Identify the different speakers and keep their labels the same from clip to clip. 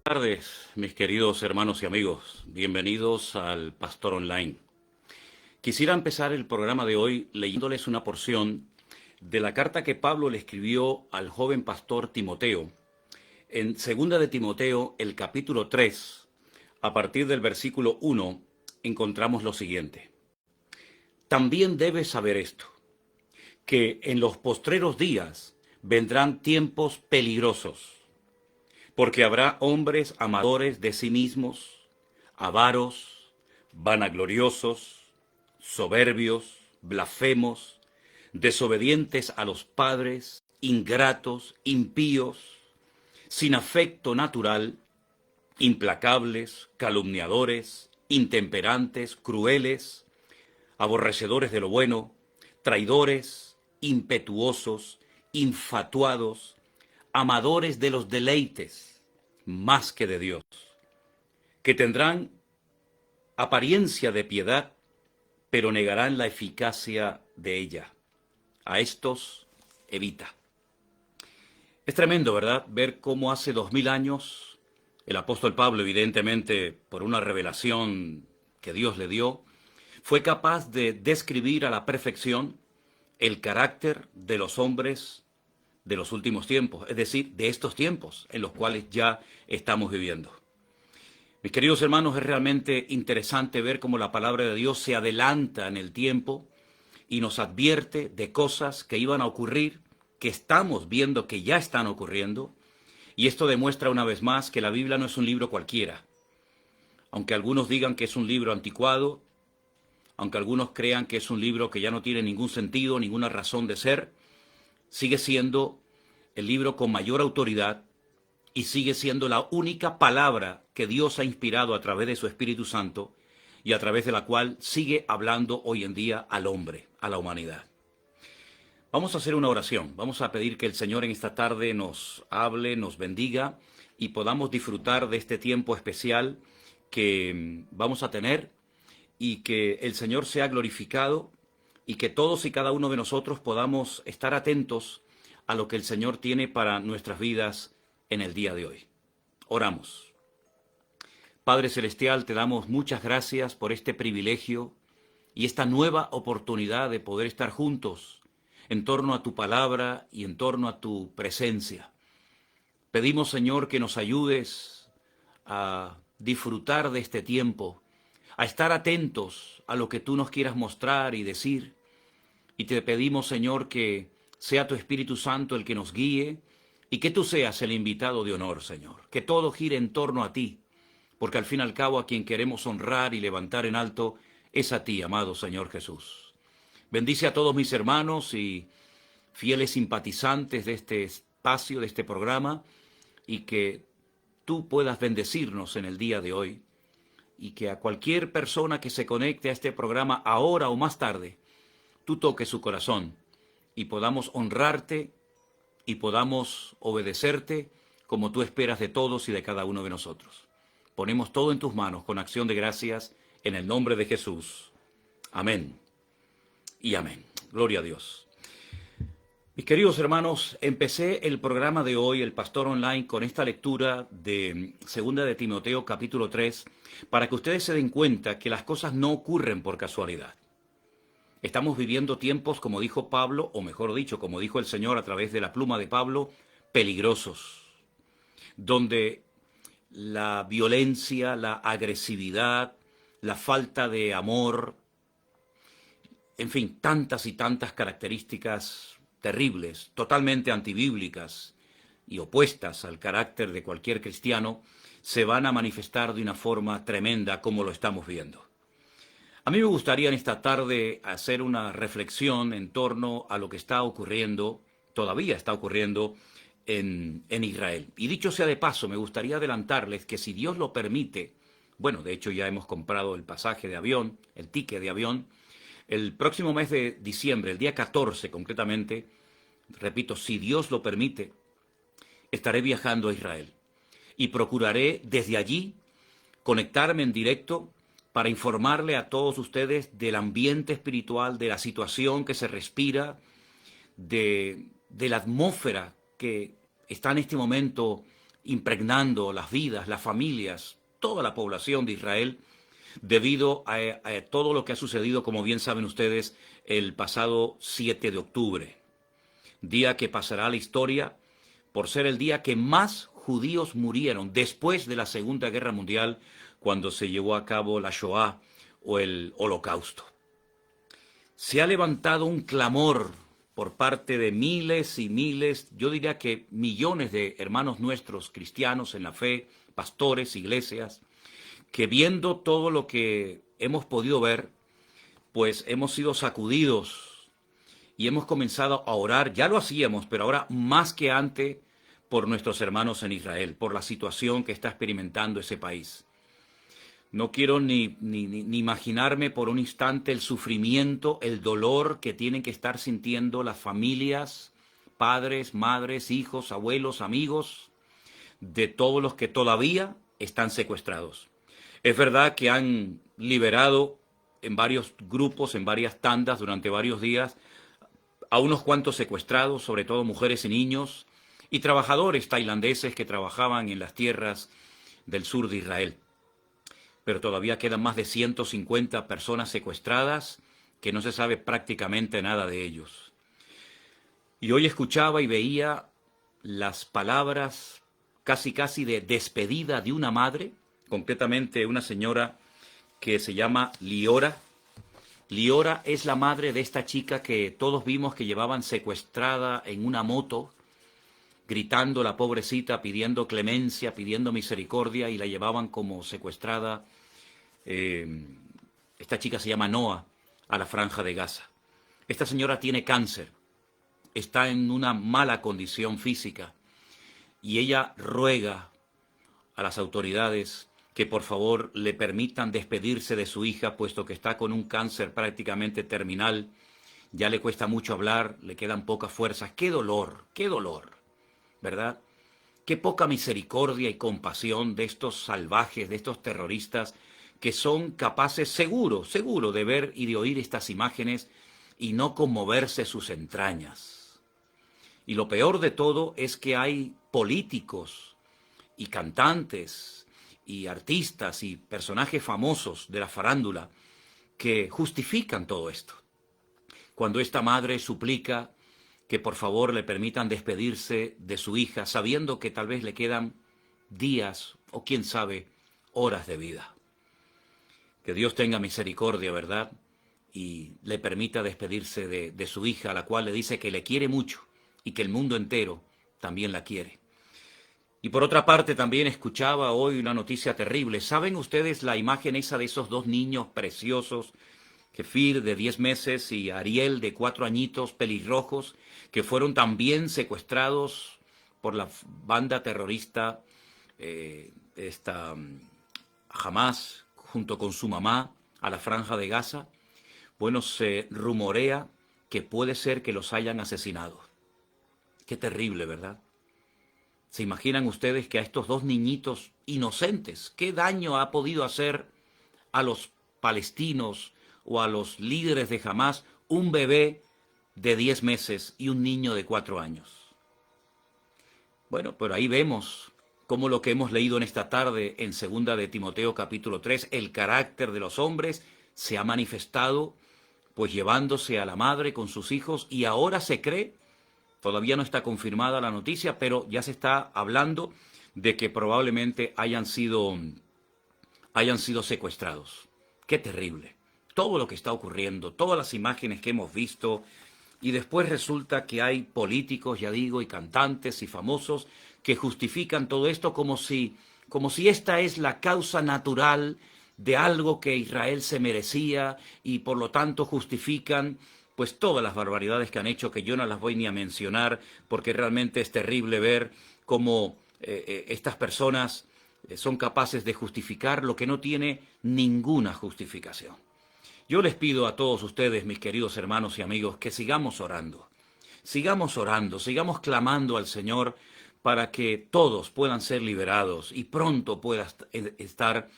Speaker 1: Buenas tardes, mis queridos hermanos y amigos. Bienvenidos al Pastor Online. Quisiera empezar el programa de hoy leyéndoles una porción de la carta que Pablo le escribió al joven pastor Timoteo. En 2 de Timoteo, el capítulo 3, a partir del versículo 1, encontramos lo siguiente. También debes saber esto, que en los postreros días vendrán tiempos peligrosos, porque habrá hombres amadores de sí mismos, avaros, vanagloriosos, soberbios, blasfemos, desobedientes a los padres, ingratos, impíos, sin afecto natural, implacables, calumniadores, intemperantes, crueles, aborrecedores de lo bueno, traidores, impetuosos, infatuados, amadores de los deleites más que de Dios, que tendrán apariencia de piedad, pero negarán la eficacia de ella. A estos evita. Es tremendo, ¿verdad? Ver cómo hace 2000 años el apóstol Pablo, evidentemente por una revelación que Dios le dio, fue capaz de describir a la perfección el carácter de los hombres de los últimos tiempos, es decir, de estos tiempos en los cuales ya estamos viviendo. Mis queridos hermanos, es realmente interesante ver cómo la palabra de Dios se adelanta en el tiempo y nos advierte de cosas que iban a ocurrir, que estamos viendo que ya están ocurriendo, y esto demuestra una vez más que la Biblia no es un libro cualquiera. Aunque algunos digan que es un libro anticuado, aunque algunos crean que es un libro que ya no tiene ningún sentido, ninguna razón de ser, sigue siendo el libro con mayor autoridad y sigue siendo la única palabra que Dios ha inspirado a través de su Espíritu Santo y a través de la cual sigue hablando hoy en día al hombre, a la humanidad. Vamos a hacer una oración, vamos a pedir que el Señor en esta tarde nos hable, nos bendiga y podamos disfrutar de este tiempo especial que vamos a tener y que el Señor sea glorificado y que todos y cada uno de nosotros podamos estar atentos a lo que el Señor tiene para nuestras vidas en el día de hoy. Oramos. Padre Celestial, te damos muchas gracias por este privilegio y esta nueva oportunidad de poder estar juntos en torno a tu palabra y en torno a tu presencia. Pedimos, Señor, que nos ayudes a disfrutar de este tiempo, a estar atentos a lo que tú nos quieras mostrar y decir. Y te pedimos, Señor, que sea tu Espíritu Santo el que nos guíe y que tú seas el invitado de honor, Señor. Que todo gire en torno a ti, porque al fin y al cabo a quien queremos honrar y levantar en alto es a ti, amado Señor Jesús. Bendice a todos mis hermanos y fieles simpatizantes de este espacio, de este programa, y que tú puedas bendecirnos en el día de hoy, y que a cualquier persona que se conecte a este programa ahora o más tarde, tú toques su corazón y podamos honrarte y podamos obedecerte como tú esperas de todos y de cada uno de nosotros. Ponemos todo en tus manos con acción de gracias en el nombre de Jesús. Amén y amén. Gloria a Dios. Mis queridos hermanos, empecé el programa de hoy, el Pastor Online, con esta lectura de 2 de Timoteo capítulo 3, para que ustedes se den cuenta que las cosas no ocurren por casualidad. Estamos viviendo tiempos, como dijo Pablo, o mejor dicho, como dijo el Señor a través de la pluma de Pablo, peligrosos, donde la violencia, la agresividad, la falta de amor, en fin, tantas y tantas características terribles, totalmente antibíblicas y opuestas al carácter de cualquier cristiano, se van a manifestar de una forma tremenda como lo estamos viendo. A mí me gustaría en esta tarde hacer una reflexión en torno a lo que está ocurriendo, todavía está ocurriendo en Israel. Y dicho sea de paso, me gustaría adelantarles que si Dios lo permite, bueno, de hecho ya hemos comprado el pasaje de avión, el ticket de avión, el próximo mes de diciembre, el día 14 concretamente, repito, si Dios lo permite, estaré viajando a Israel y procuraré desde allí conectarme en directo para informarle a todos ustedes del ambiente espiritual, de la situación que se respira, de la atmósfera que está en este momento impregnando las vidas, las familias, toda la población de Israel, debido a todo lo que ha sucedido, como bien saben ustedes, el pasado 7 de octubre, día que pasará a la historia por ser el día que más judíos murieron después de la Segunda Guerra Mundial, cuando se llevó a cabo la Shoah o el Holocausto. Se ha levantado un clamor por parte de miles y miles, yo diría que millones de hermanos nuestros cristianos en la fe, pastores, iglesias, que viendo todo lo que hemos podido ver, pues hemos sido sacudidos y hemos comenzado a orar. Ya lo hacíamos, pero ahora más que antes, por nuestros hermanos en Israel, por la situación que está experimentando ese país. No quiero ni imaginarme por un instante el sufrimiento, el dolor que tienen que estar sintiendo las familias, padres, madres, hijos, abuelos, amigos, de todos los que todavía están secuestrados. Es verdad que han liberado en varios grupos, en varias tandas, durante varios días, a unos cuantos secuestrados, sobre todo mujeres y niños, y trabajadores tailandeses que trabajaban en las tierras del sur de Israel. Pero todavía quedan más de 150 personas secuestradas que no se sabe prácticamente nada de ellos. Y hoy escuchaba y veía las palabras casi de despedida de una madre, concretamente una señora que se llama Liora. Liora es la madre de esta chica que todos vimos que llevaban secuestrada en una moto, gritando la pobrecita, pidiendo clemencia, pidiendo misericordia, y la llevaban como secuestrada. Esta chica se llama Noa, a la Franja de Gaza. Esta señora tiene cáncer, está en una mala condición física, y ella ruega a las autoridades que por favor le permitan despedirse de su hija, puesto que está con un cáncer prácticamente terminal. Ya le cuesta mucho hablar, le quedan pocas fuerzas. ¡Qué dolor! ¿Verdad? Qué poca misericordia y compasión de estos salvajes, de estos terroristas, que son capaces, seguro, de ver y de oír estas imágenes y no conmoverse sus entrañas. Y lo peor de todo es que hay políticos y cantantes y artistas y personajes famosos de la farándula que justifican todo esto. Cuando esta madre suplica que por favor le permitan despedirse de su hija, sabiendo que tal vez le quedan días o quién sabe, horas de vida. Que Dios tenga misericordia, ¿verdad? Y le permita despedirse de su hija, a la cual le dice que le quiere mucho y que el mundo entero también la quiere. Y por otra parte también escuchaba hoy una noticia terrible. ¿Saben ustedes la imagen esa de esos dos niños preciosos, Kefir de 10 meses y Ariel de 4 añitos, pelirrojos, que fueron también secuestrados por la banda terrorista Hamas, junto con su mamá, a la Franja de Gaza? Bueno, se rumorea que puede ser que los hayan asesinado. Qué terrible, ¿verdad? ¿Se imaginan ustedes que a estos dos niñitos inocentes, qué daño ha podido hacer a los palestinos o a los líderes de Hamas un bebé de 10 meses y un niño de 4 años? Bueno, pero ahí vemos cómo lo que hemos leído en esta tarde en 2 de Timoteo capítulo 3, el carácter de los hombres se ha manifestado pues llevándose a la madre con sus hijos, y ahora se cree, todavía no está confirmada la noticia, pero ya se está hablando de que probablemente hayan sido secuestrados. ¡Qué terrible! Todo lo que está ocurriendo, todas las imágenes que hemos visto, y después resulta que hay políticos, ya digo, y cantantes y famosos que justifican todo esto como si esta es la causa natural de algo que Israel se merecía, y por lo tanto justifican pues todas las barbaridades que han hecho, que yo no las voy ni a mencionar, porque realmente es terrible ver cómo estas personas son capaces de justificar lo que no tiene ninguna justificación. Yo les pido a todos ustedes, mis queridos hermanos y amigos, que sigamos orando, sigamos clamando al Señor para que todos puedan ser liberados y pronto puedan estar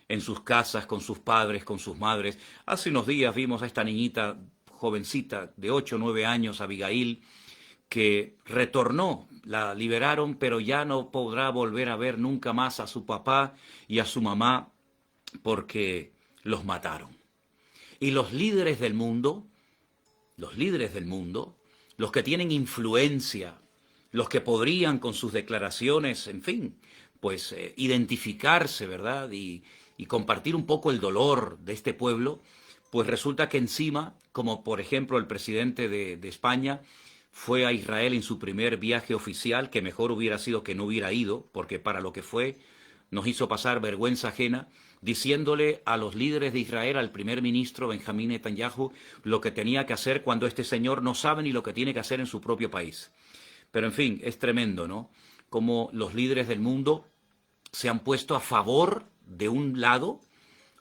Speaker 1: en sus casas, con sus padres, con sus madres. Hace unos días vimos a esta niñita jovencita de 8 o 9 años, Abigail, que retornó, la liberaron, pero ya no podrá volver a ver nunca más a su papá y a su mamá porque los mataron. Y los líderes del mundo, los que tienen influencia, los que podrían con sus declaraciones, en fin, pues identificarse, ¿verdad? Y compartir un poco el dolor de este pueblo, pues resulta que encima, como por ejemplo el presidente de España, fue a Israel en su primer viaje oficial, que mejor hubiera sido que no hubiera ido, porque para lo que fue nos hizo pasar vergüenza ajena, diciéndole a los líderes de Israel, al primer ministro Benjamín Netanyahu, lo que tenía que hacer cuando este señor no sabe ni lo que tiene que hacer en su propio país. Pero en fin, es tremendo, ¿no? Como los líderes del mundo se han puesto a favor de un lado,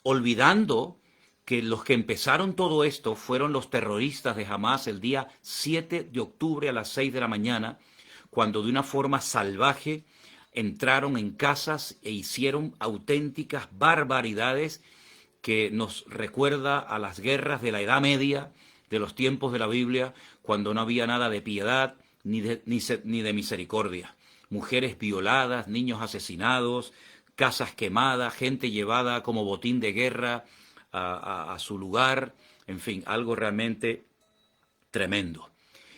Speaker 1: olvidando que los que empezaron todo esto fueron los terroristas de Hamás el día 7 de octubre a las 6 de la mañana, cuando de una forma salvaje entraron en casas e hicieron auténticas barbaridades que nos recuerda a las guerras de la Edad Media, de los tiempos de la Biblia, cuando no había nada de piedad ni de misericordia. Mujeres violadas, niños asesinados, casas quemadas, gente llevada como botín de guerra a su lugar, en fin, algo realmente tremendo.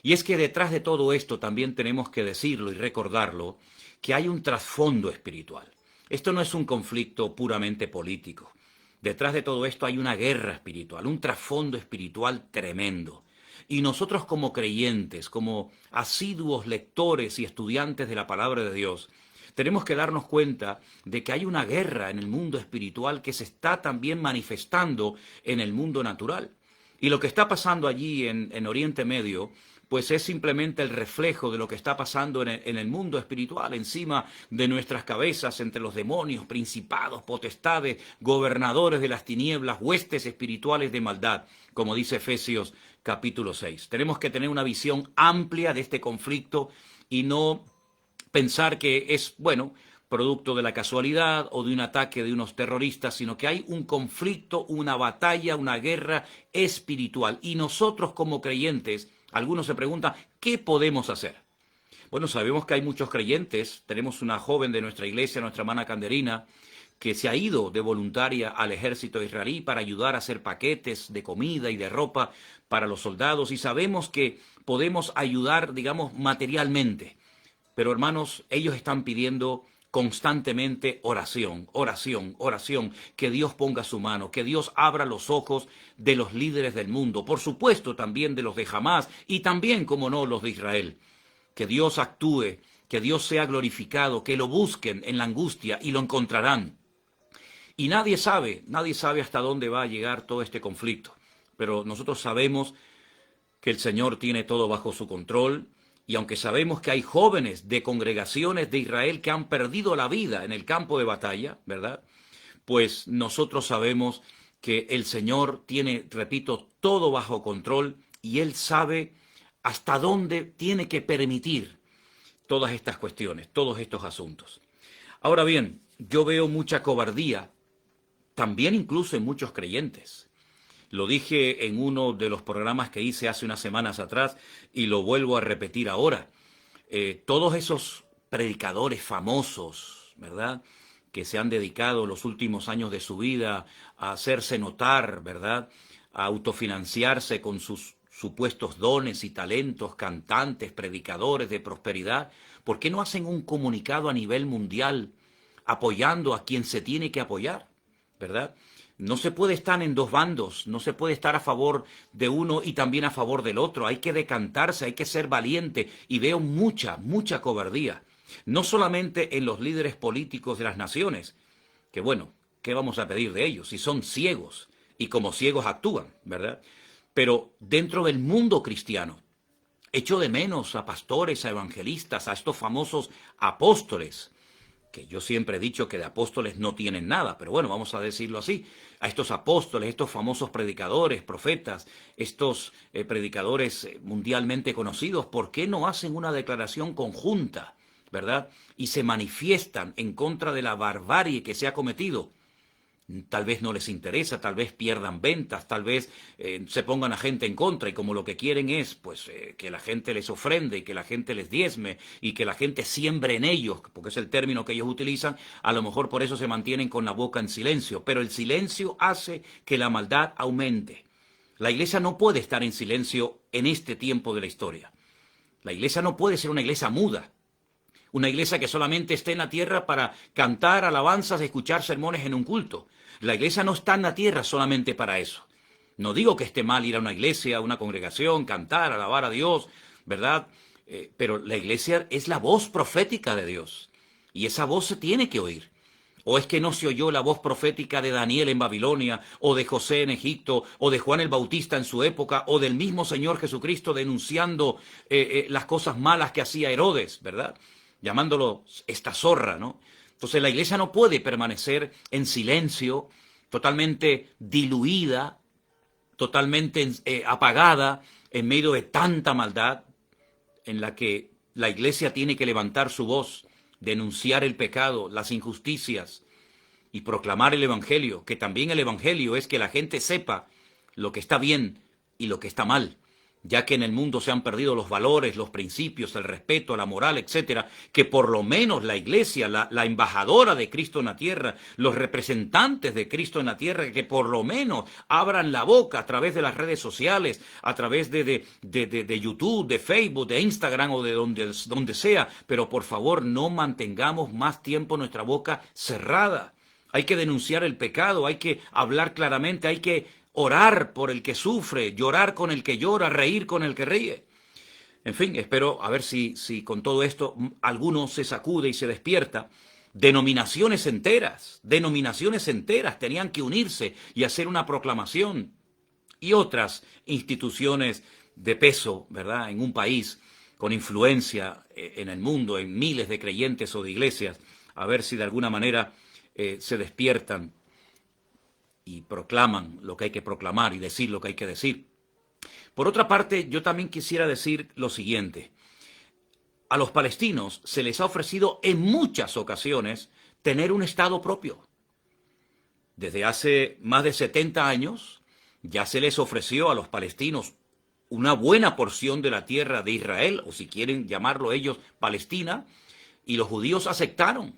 Speaker 1: Y es que detrás de todo esto también tenemos que decirlo y recordarlo, que hay un trasfondo espiritual. Esto no es un conflicto puramente político. Detrás de todo esto hay una guerra espiritual, un trasfondo espiritual tremendo. Y nosotros como creyentes, como asiduos lectores y estudiantes de la palabra de Dios, tenemos que darnos cuenta de que hay una guerra en el mundo espiritual que se está también manifestando en el mundo natural. Y lo que está pasando allí en Oriente Medio, pues es simplemente el reflejo de lo que está pasando en el mundo espiritual, encima de nuestras cabezas, entre los demonios, principados, potestades, gobernadores de las tinieblas, huestes espirituales de maldad, como dice Efesios capítulo 6. Tenemos que tener una visión amplia de este conflicto y no pensar que es, bueno, producto de la casualidad o de un ataque de unos terroristas, sino que hay un conflicto, una batalla, una guerra espiritual. Y nosotros como creyentes, algunos se preguntan, ¿qué podemos hacer? Bueno, sabemos que hay muchos creyentes. Tenemos una joven de nuestra iglesia, nuestra hermana Canderina, que se ha ido de voluntaria al ejército israelí para ayudar a hacer paquetes de comida y de ropa para los soldados. Y sabemos que podemos ayudar, digamos, materialmente. Pero hermanos, ellos están pidiendo constantemente oración, oración, oración, que Dios ponga su mano, que Dios abra los ojos de los líderes del mundo, por supuesto también de los de Hamás y también, como no, los de Israel. Que Dios actúe, que Dios sea glorificado, que lo busquen en la angustia y lo encontrarán. Y nadie sabe hasta dónde va a llegar todo este conflicto, pero nosotros sabemos que el Señor tiene todo bajo su control. Y aunque sabemos que hay jóvenes de congregaciones de Israel que han perdido la vida en el campo de batalla, ¿verdad? Pues nosotros sabemos que el Señor tiene, repito, todo bajo control y Él sabe hasta dónde tiene que permitir todas estas cuestiones, todos estos asuntos. Ahora bien, yo veo mucha cobardía, también incluso en muchos creyentes. Lo dije en uno de los programas que hice hace unas semanas atrás y lo vuelvo a repetir ahora. Todos esos predicadores famosos, ¿verdad?, que se han dedicado los últimos años de su vida a hacerse notar, ¿verdad?, a autofinanciarse con sus supuestos dones y talentos, cantantes, predicadores de prosperidad, ¿por qué no hacen un comunicado a nivel mundial apoyando a quien se tiene que apoyar, ¿verdad? No se puede estar en dos bandos, no se puede estar a favor de uno y también a favor del otro. Hay que decantarse, hay que ser valiente y veo mucha cobardía. No solamente en los líderes políticos de las naciones, que bueno, ¿qué vamos a pedir de ellos? Si son ciegos y como ciegos actúan, ¿verdad? Pero dentro del mundo cristiano, echo de menos a pastores, a evangelistas, a estos famosos apóstoles, que yo siempre he dicho que de apóstoles no tienen nada, pero bueno, vamos a decirlo así, a estos apóstoles, estos famosos predicadores, profetas, estos predicadores mundialmente conocidos, ¿por qué no hacen una declaración conjunta, verdad? Y se manifiestan en contra de la barbarie que se ha cometido. tal vez no les interesa, tal vez pierdan ventas, tal vez se pongan a gente en contra y como lo que quieren es pues que la gente les ofrende y que la gente les diezme y que la gente siembre en ellos, porque es el término que ellos utilizan, a lo mejor por eso se mantienen con la boca en silencio, pero el silencio hace que la maldad aumente. La iglesia no puede estar en silencio en este tiempo de la historia. La iglesia no puede ser una iglesia muda. Una iglesia que solamente esté en la tierra para cantar alabanzas, escuchar sermones en un culto. La iglesia no está en la tierra solamente para eso. No digo que esté mal ir a una iglesia, a una congregación, cantar, alabar a Dios, ¿verdad? Pero la iglesia es la voz profética de Dios. Y esa voz se tiene que oír. ¿O es que no se oyó la voz profética de Daniel en Babilonia, o de José en Egipto, o de Juan el Bautista en su época, o del mismo Señor Jesucristo denunciando las cosas malas que hacía Herodes, ¿verdad? Llamándolo esta zorra, ¿no? Entonces la iglesia no puede permanecer en silencio, totalmente diluida, totalmente apagada en medio de tanta maldad en la que la iglesia tiene que levantar su voz, denunciar el pecado, las injusticias y proclamar el evangelio, que también el evangelio es que la gente sepa lo que está bien y lo que está mal, ya que en el mundo se han perdido los valores, los principios, el respeto, la moral, etcétera, que por lo menos la iglesia, la embajadora de Cristo en la tierra, los representantes de Cristo en la tierra, que por lo menos abran la boca a través de las redes sociales, a través de YouTube, de Facebook, de Instagram o de donde sea, pero por favor no mantengamos más tiempo nuestra boca cerrada. Hay que denunciar el pecado, hay que hablar claramente, hay que orar por el que sufre, llorar con el que llora, reír con el que ríe. En fin, espero a ver si con todo esto alguno se sacude y se despierta. Denominaciones enteras tenían que unirse y hacer una proclamación. Y otras instituciones de peso, ¿verdad?, en un país con influencia en el mundo, en miles de creyentes o de iglesias, a ver si de alguna manera se despiertan y proclaman lo que hay que proclamar y decir lo que hay que decir. Por otra parte, yo también quisiera decir lo siguiente. A los palestinos se les ha ofrecido en muchas ocasiones tener un Estado propio. Desde hace más de 70 años ya se les ofreció a los palestinos una buena porción de la tierra de Israel, o si quieren llamarlo ellos Palestina, y los judíos aceptaron.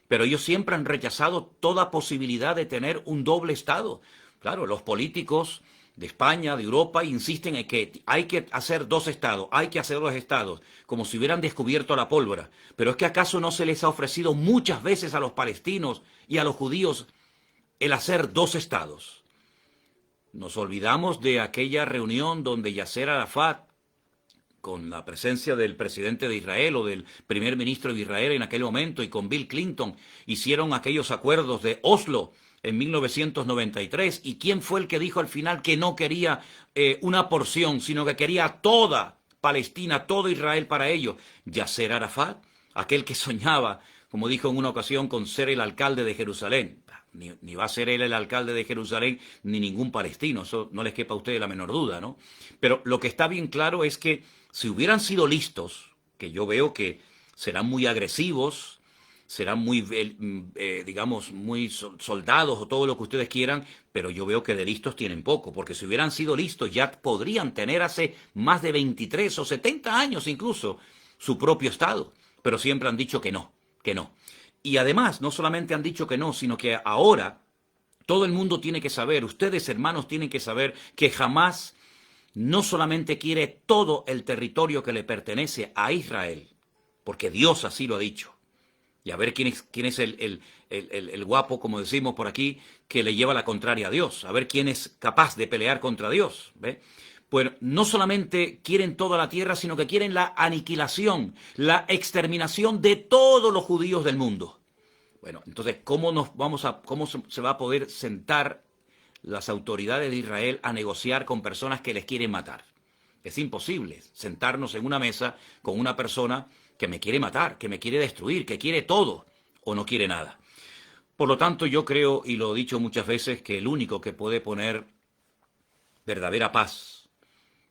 Speaker 1: Pero ellos siempre han rechazado toda posibilidad de tener un doble Estado. Claro, los políticos de España, de Europa, insisten en que hay que hacer dos Estados, hay que hacer dos Estados, como si hubieran descubierto la pólvora. Pero es que ¿acaso no se les ha ofrecido muchas veces a los palestinos y a los judíos el hacer dos Estados? Nos olvidamos de aquella reunión donde Yasser Arafat, con la presencia del presidente de Israel o del primer ministro de Israel en aquel momento y con Bill Clinton, hicieron aquellos acuerdos de Oslo en 1993. ¿Y quién fue el que dijo al final que no quería una porción, sino que quería toda Palestina, todo Israel para ellos? Yasser Arafat, aquel que soñaba, como dijo en una ocasión, con ser el alcalde de Jerusalén. Ni va a ser él el alcalde de Jerusalén, ni ningún palestino, eso no les quepa a ustedes la menor duda, ¿no? Pero lo que está bien claro es que si hubieran sido listos, que yo veo que serán muy agresivos, serán muy, digamos, muy soldados o todo lo que ustedes quieran, pero yo veo que de listos tienen poco, porque si hubieran sido listos ya podrían tener hace más de 23 o 70 años incluso su propio Estado, pero siempre han dicho que no, que no. Y además, no solamente han dicho que no, sino que ahora todo el mundo tiene que saber, ustedes hermanos tienen que saber que jamás no solamente quiere todo el territorio que le pertenece a Israel, porque Dios así lo ha dicho. Y a ver quién es el guapo, como decimos por aquí, que le lleva la contraria a Dios. A ver quién es capaz de pelear contra Dios. ¿Ve? Pues no solamente quieren toda la tierra, sino que quieren la aniquilación, la exterminación de todos los judíos del mundo. Bueno, entonces, ¿cómo se va a poder sentar las autoridades de Israel a negociar con personas que les quieren matar? Es imposible sentarnos en una mesa con una persona que me quiere matar, que me quiere destruir, que quiere todo o no quiere nada. Por lo tanto, yo creo, y lo he dicho muchas veces, que el único que puede poner verdadera paz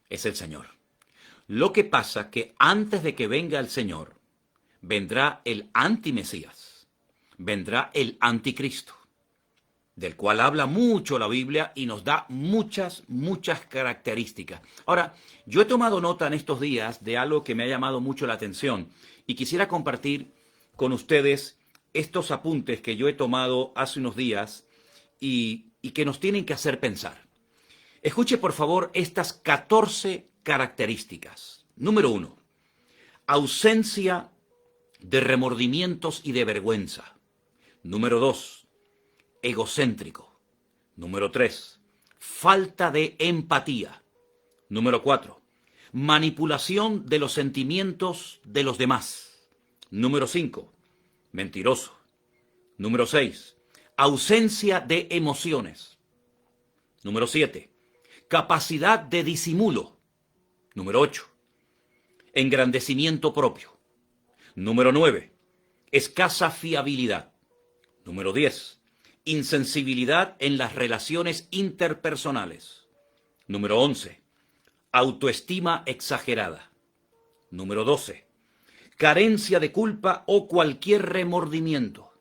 Speaker 1: es el Señor. Lo que pasa que antes de que venga el Señor, vendrá el antimesías, vendrá el anticristo. del cual habla mucho la Biblia y nos da muchas características. Ahora, yo he tomado nota en estos días de algo que me ha llamado mucho la atención y quisiera compartir con ustedes estos apuntes que yo he tomado hace unos días y que nos tienen que hacer pensar. Escuche por favor estas 14 características. Número 1, ausencia de remordimientos y de vergüenza. Número 2, egocéntrico. Número 3, falta de empatía. Número 4, manipulación de los sentimientos de los demás. Número 5, mentiroso. Número 6, ausencia de emociones. Número 7, capacidad de disimulo. Número 8, engrandecimiento propio. Número 9, escasa fiabilidad. Número 10, insensibilidad en las relaciones interpersonales. Número 11, autoestima exagerada. Número 12, carencia de culpa o cualquier remordimiento.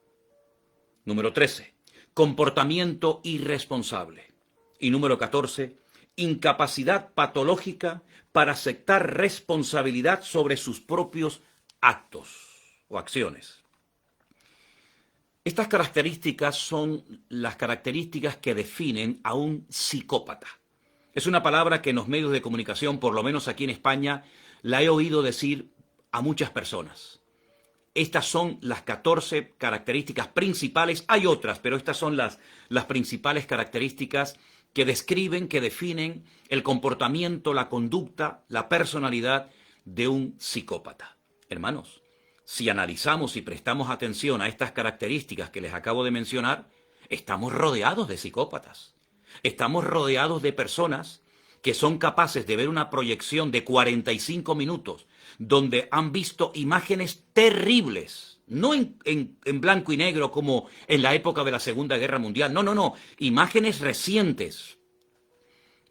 Speaker 1: Número 13, comportamiento irresponsable. Y número 14, incapacidad patológica para aceptar responsabilidad sobre sus propios actos o acciones. Estas características son las características que definen a un psicópata. Es una palabra que en los medios de comunicación, por lo menos aquí en España, la he oído decir a muchas personas. Estas son las 14 características principales. Hay otras, pero estas son las principales características que describen, que definen el comportamiento, la conducta, la personalidad de un psicópata. Hermanos, si analizamos y prestamos atención a estas características que les acabo de mencionar, estamos rodeados de psicópatas. Estamos rodeados de personas que son capaces de ver una proyección de 45 minutos donde han visto imágenes terribles, no en blanco y negro como en la época de la Segunda Guerra Mundial, no, imágenes recientes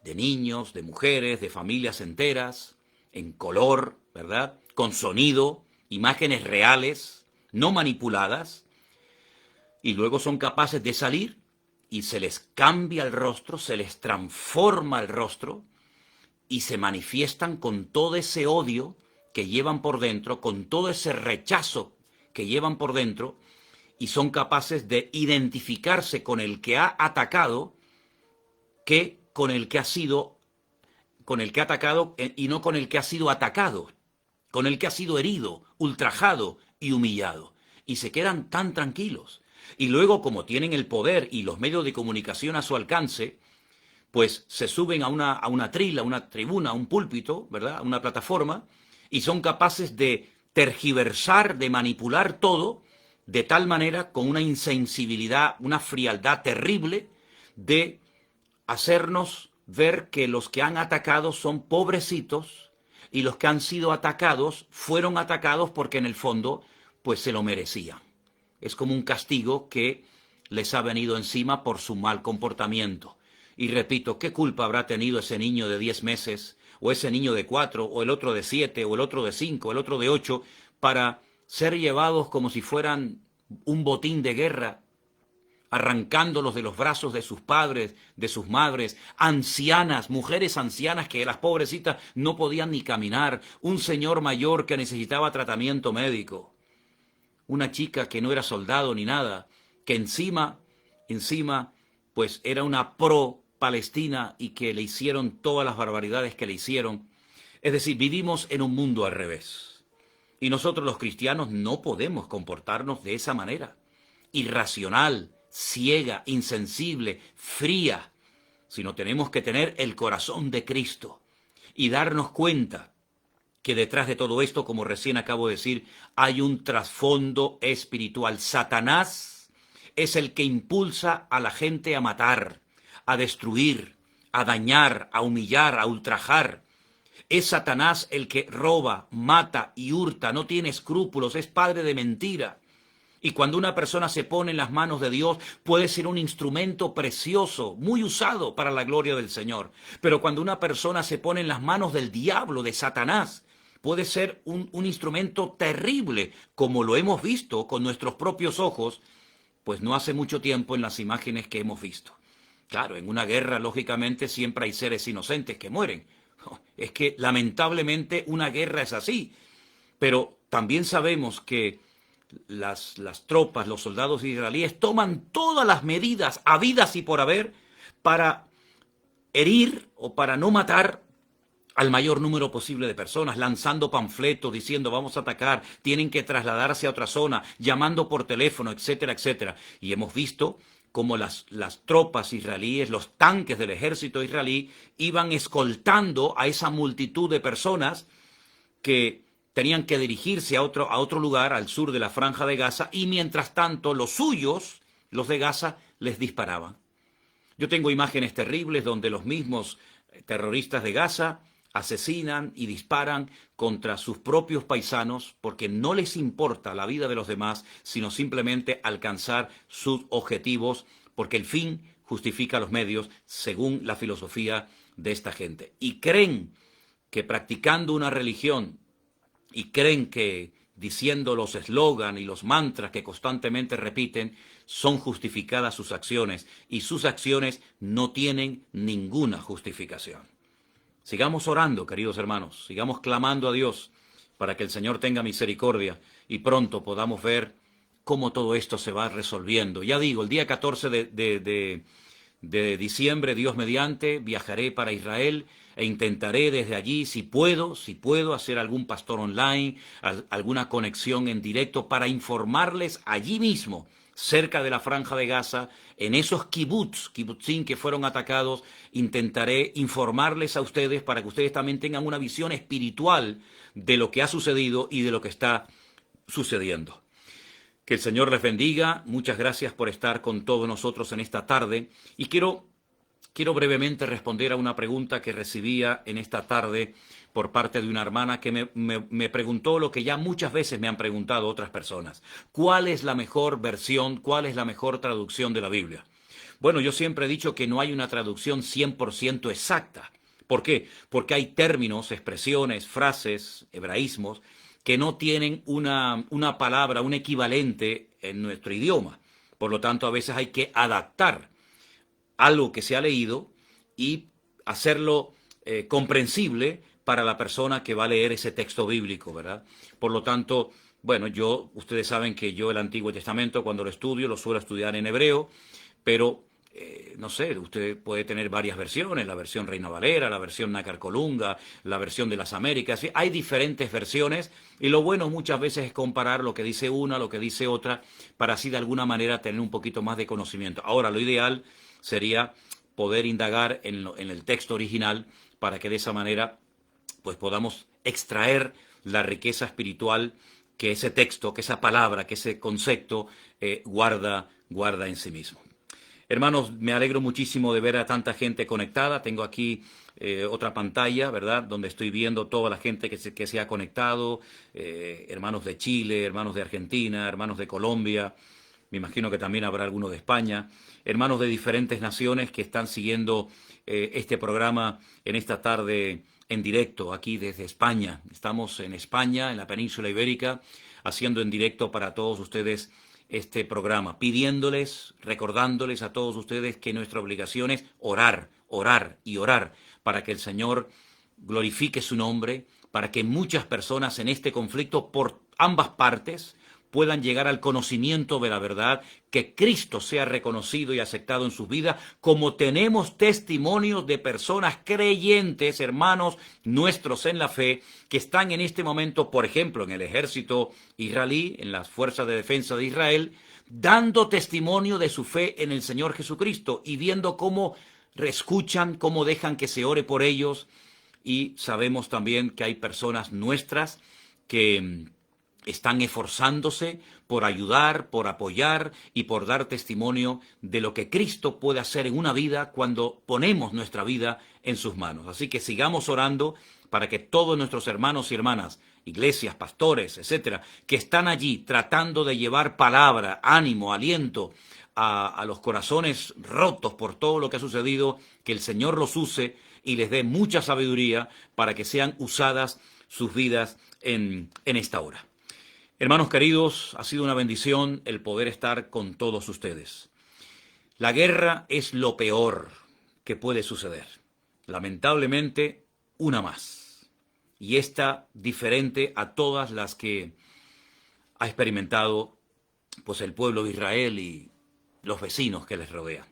Speaker 1: de niños, de mujeres, de familias enteras, en color, ¿verdad? Con sonido, imágenes reales, no manipuladas, y luego son capaces de salir y se les cambia el rostro, se les transforma el rostro y se manifiestan con todo ese odio que llevan por dentro, con todo ese rechazo que llevan por dentro, y son capaces de identificarse con el que ha atacado que con el que ha sido, con el que ha atacado y no con el que ha sido atacado, con el que ha sido herido, ultrajado y humillado. Y se quedan tan tranquilos. Y luego, como tienen el poder y los medios de comunicación a su alcance, pues se suben a una tribuna, a un púlpito, ¿verdad? A una plataforma, y son capaces de tergiversar, de manipular todo, de tal manera, con una insensibilidad, una frialdad terrible, de hacernos ver que los que han atacado son pobrecitos y los que han sido atacados fueron atacados porque en el fondo pues se lo merecían. Es como un castigo que les ha venido encima por su mal comportamiento. Y repito, ¿qué culpa habrá tenido ese niño de 10 meses, o ese niño de 4, o el otro de 7, o el otro de 5, o el otro de 8, para ser llevados como si fueran un botín de guerra, arrancándolos de los brazos de sus padres, de sus madres, ancianas, mujeres ancianas que las pobrecitas no podían ni caminar, un señor mayor que necesitaba tratamiento médico, una chica que no era soldado ni nada, que encima, pues era una pro-Palestina y que le hicieron todas las barbaridades que le hicieron. Es decir, vivimos en un mundo al revés. Y nosotros los cristianos no podemos comportarnos de esa manera, irracional, ciega, insensible, fría, sino tenemos que tener el corazón de Cristo y darnos cuenta que detrás de todo esto, como recién acabo de decir, hay un trasfondo espiritual. Satanás es el que impulsa a la gente a matar, a destruir, a dañar, a humillar, a ultrajar. Es Satanás el que roba, mata y hurta, no tiene escrúpulos, es padre de mentira. Y cuando una persona se pone en las manos de Dios, puede ser un instrumento precioso, muy usado para la gloria del Señor. Pero cuando una persona se pone en las manos del diablo, de Satanás, puede ser un instrumento terrible, como lo hemos visto con nuestros propios ojos, pues no hace mucho tiempo en las imágenes que hemos visto. Claro, en una guerra, lógicamente, siempre hay seres inocentes que mueren. Es que, lamentablemente, una guerra es así. Pero también sabemos que las tropas, los soldados israelíes, toman todas las medidas habidas y por haber para herir o para no matar al mayor número posible de personas, lanzando panfletos, diciendo vamos a atacar, tienen que trasladarse a otra zona, llamando por teléfono, etcétera, etcétera. Y hemos visto cómo las tropas israelíes, los tanques del ejército israelí, iban escoltando a esa multitud de personas que tenían que dirigirse a otro lugar, al sur de la Franja de Gaza, y mientras tanto los suyos, los de Gaza, les disparaban. Yo tengo imágenes terribles donde los mismos terroristas de Gaza asesinan y disparan contra sus propios paisanos porque no les importa la vida de los demás, sino simplemente alcanzar sus objetivos, porque el fin justifica los medios según la filosofía de esta gente. Y creen que practicando una religión y creen que diciendo los eslogan y los mantras que constantemente repiten, son justificadas sus acciones, y sus acciones no tienen ninguna justificación. Sigamos orando, queridos hermanos, sigamos clamando a Dios para que el Señor tenga misericordia y pronto podamos ver cómo todo esto se va resolviendo. Ya digo, el día 14 de diciembre, Dios mediante, viajaré para Israel e intentaré desde allí, si puedo, hacer algún pastor online, alguna conexión en directo para informarles allí mismo, cerca de la Franja de Gaza, en esos kibutzim que fueron atacados. Intentaré informarles a ustedes para que ustedes también tengan una visión espiritual de lo que ha sucedido y de lo que está sucediendo. Que el Señor les bendiga. Muchas gracias por estar con todos nosotros en esta tarde. Y quiero brevemente responder a una pregunta que recibía en esta tarde por parte de una hermana que me preguntó lo que ya muchas veces me han preguntado otras personas. ¿Cuál es la mejor versión, cuál es la mejor traducción de la Biblia? Bueno, yo siempre he dicho que no hay una traducción 100% exacta. ¿Por qué? Porque hay términos, expresiones, frases, hebraísmos, que no tienen una palabra, un equivalente en nuestro idioma. Por lo tanto, a veces hay que adaptar algo que se ha leído y hacerlo comprensible para la persona que va a leer ese texto bíblico, ¿verdad? Por lo tanto, bueno, ustedes saben que yo el Antiguo Testamento, cuando lo estudio, lo suelo estudiar en hebreo, pero no sé, usted puede tener varias versiones, la versión Reina Valera, la versión Nácar Colunga, la versión de las Américas. Hay diferentes versiones y lo bueno muchas veces es comparar lo que dice una, lo que dice otra, para así de alguna manera tener un poquito más de conocimiento. Ahora, lo ideal sería poder indagar en el texto original para que de esa manera pues podamos extraer la riqueza espiritual que ese texto, que esa palabra, que ese concepto guarda en sí mismo. Hermanos, me alegro muchísimo de ver a tanta gente conectada. Tengo aquí otra pantalla, ¿verdad?, donde estoy viendo toda la gente que se ha conectado, hermanos de Chile, hermanos de Argentina, hermanos de Colombia, me imagino que también habrá algunos de España, hermanos de diferentes naciones que están siguiendo este programa en esta tarde en directo, aquí desde España. Estamos en España, en la península ibérica, haciendo en directo para todos ustedes este programa, pidiéndoles, recordándoles a todos ustedes que nuestra obligación es orar, orar y orar para que el Señor glorifique su nombre, para que muchas personas en este conflicto por ambas partes puedan llegar al conocimiento de la verdad, que Cristo sea reconocido y aceptado en sus vidas, como tenemos testimonios de personas creyentes, hermanos nuestros en la fe, que están en este momento, por ejemplo, en el ejército israelí, en las fuerzas de defensa de Israel, dando testimonio de su fe en el Señor Jesucristo y viendo cómo escuchan, cómo dejan que se ore por ellos. Y sabemos también que hay personas nuestras que están esforzándose por ayudar, por apoyar y por dar testimonio de lo que Cristo puede hacer en una vida cuando ponemos nuestra vida en sus manos. Así que sigamos orando para que todos nuestros hermanos y hermanas, iglesias, pastores, etcétera, que están allí tratando de llevar palabra, ánimo, aliento a los corazones rotos por todo lo que ha sucedido, que el Señor los use y les dé mucha sabiduría para que sean usadas sus vidas en esta hora. Hermanos queridos, ha sido una bendición el poder estar con todos ustedes. La guerra es lo peor que puede suceder. Lamentablemente, una más. Y esta diferente a todas las que ha experimentado pues el pueblo de Israel y los vecinos que les rodean.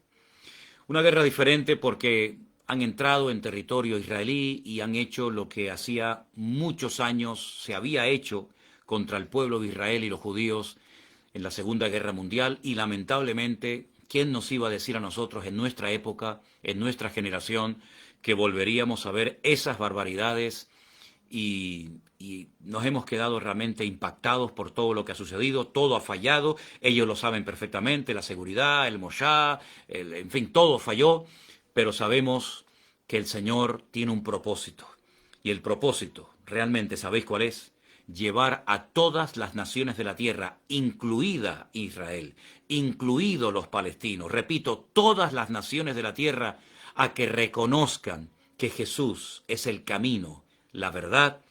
Speaker 1: Una guerra diferente porque han entrado en territorio israelí y han hecho lo que hacía muchos años se había hecho contra el pueblo de Israel y los judíos en la Segunda Guerra Mundial, y lamentablemente, ¿quién nos iba a decir a nosotros en nuestra época, en nuestra generación, que volveríamos a ver esas barbaridades? Y nos hemos quedado realmente impactados por todo lo que ha sucedido. Todo ha fallado, ellos lo saben perfectamente, la seguridad, el Mossad, en fin, todo falló, pero sabemos que el Señor tiene un propósito. Y el propósito, realmente, ¿sabéis cuál es? Llevar a todas las naciones de la tierra, incluida Israel, incluidos los palestinos, repito, todas las naciones de la tierra, a que reconozcan que Jesús es el camino, la verdad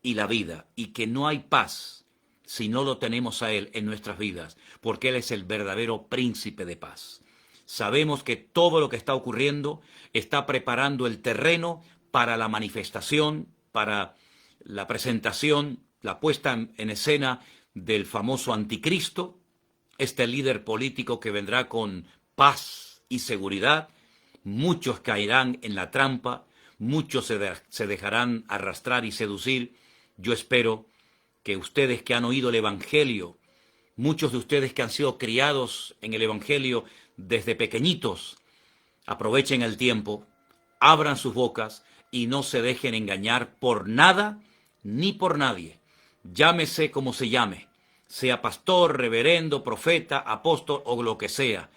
Speaker 1: y la vida, y que no hay paz si no lo tenemos a Él en nuestras vidas, porque Él es el verdadero príncipe de paz. Sabemos que todo lo que está ocurriendo está preparando el terreno para la manifestación, para la presentación, la puesta en escena del famoso anticristo, este líder político que vendrá con paz y seguridad. Muchos caerán en la trampa, muchos se dejarán arrastrar y seducir. Yo espero que ustedes que han oído el Evangelio, muchos de ustedes que han sido criados en el Evangelio desde pequeñitos, aprovechen el tiempo, abran sus bocas y no se dejen engañar por nada ni por nadie. Llámese como se llame, sea pastor, reverendo, profeta, apóstol o lo que sea.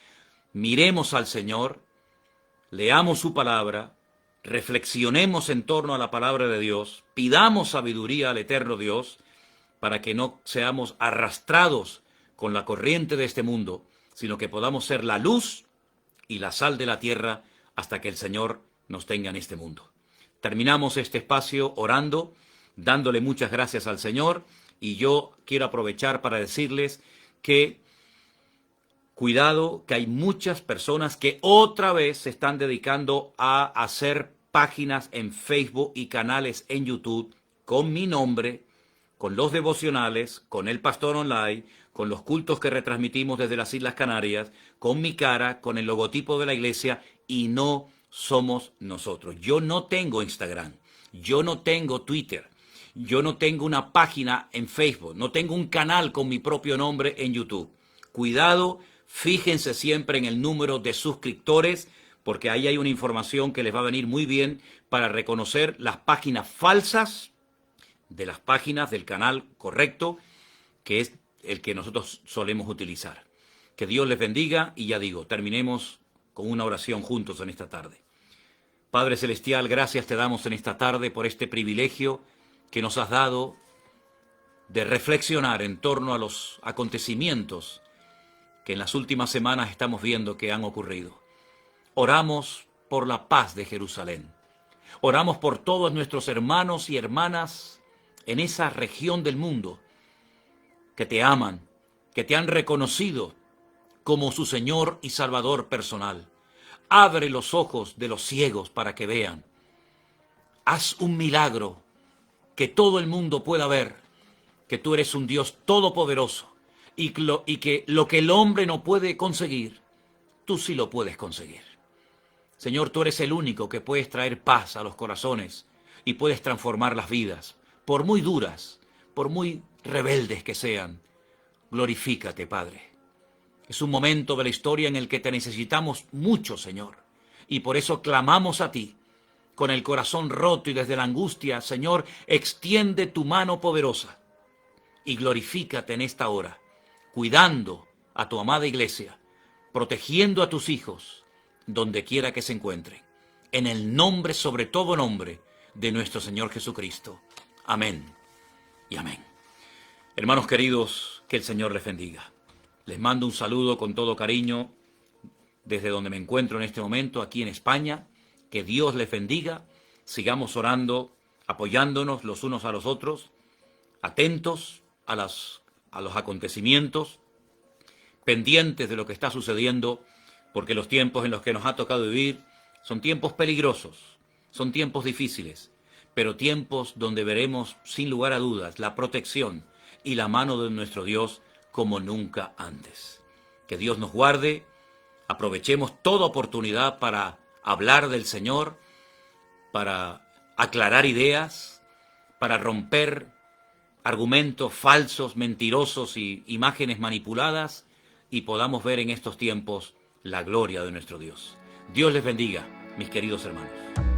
Speaker 1: Miremos al Señor, leamos su palabra, reflexionemos en torno a la palabra de Dios, pidamos sabiduría al eterno Dios para que no seamos arrastrados con la corriente de este mundo, sino que podamos ser la luz y la sal de la tierra hasta que el Señor nos tenga en este mundo. Terminamos este espacio orando, dándole muchas gracias al Señor, y yo quiero aprovechar para decirles que cuidado, que hay muchas personas que otra vez se están dedicando a hacer páginas en Facebook y canales en YouTube con mi nombre, con los devocionales, con el Pastor Online, con los cultos que retransmitimos desde las Islas Canarias, con mi cara, con el logotipo de la iglesia, y no somos nosotros. Yo no tengo Instagram, yo no tengo Twitter, yo no tengo una página en Facebook, no tengo un canal con mi propio nombre en YouTube. Cuidado, fíjense siempre en el número de suscriptores, porque ahí hay una información que les va a venir muy bien para reconocer las páginas falsas de las páginas del canal correcto, que es el que nosotros solemos utilizar. Que Dios les bendiga, y ya digo, terminemos con una oración juntos en esta tarde. Padre Celestial, gracias te damos en esta tarde por este privilegio que nos has dado de reflexionar en torno a los acontecimientos que en las últimas semanas estamos viendo que han ocurrido. Oramos por la paz de Jerusalén. Oramos por todos nuestros hermanos y hermanas en esa región del mundo que te aman, que te han reconocido como su Señor y Salvador personal. Abre los ojos de los ciegos para que vean. Haz un milagro que todo el mundo pueda ver que tú eres un Dios todopoderoso y que lo que el hombre no puede conseguir, tú sí lo puedes conseguir. Señor, tú eres el único que puedes traer paz a los corazones y puedes transformar las vidas, por muy duras, por muy rebeldes que sean. Glorifícate, Padre. Es un momento de la historia en el que te necesitamos mucho, Señor, y por eso clamamos a ti, con el corazón roto y desde la angustia. Señor, extiende tu mano poderosa y glorifícate en esta hora, cuidando a tu amada iglesia, protegiendo a tus hijos, donde quiera que se encuentren, en el nombre, sobre todo nombre, de nuestro Señor Jesucristo. Amén y amén. Hermanos queridos, que el Señor les bendiga. Les mando un saludo con todo cariño desde donde me encuentro en este momento, aquí en España. Que Dios les bendiga. Sigamos orando, apoyándonos los unos a los otros, atentos a las a los acontecimientos, pendientes de lo que está sucediendo, porque los tiempos en los que nos ha tocado vivir son tiempos peligrosos, son tiempos difíciles, pero tiempos donde veremos sin lugar a dudas la protección y la mano de nuestro Dios como nunca antes. Que Dios nos guarde, aprovechemos toda oportunidad para hablar del Señor, para aclarar ideas, para romper argumentos falsos, mentirosos y imágenes manipuladas, y podamos ver en estos tiempos la gloria de nuestro Dios. Dios les bendiga, mis queridos hermanos.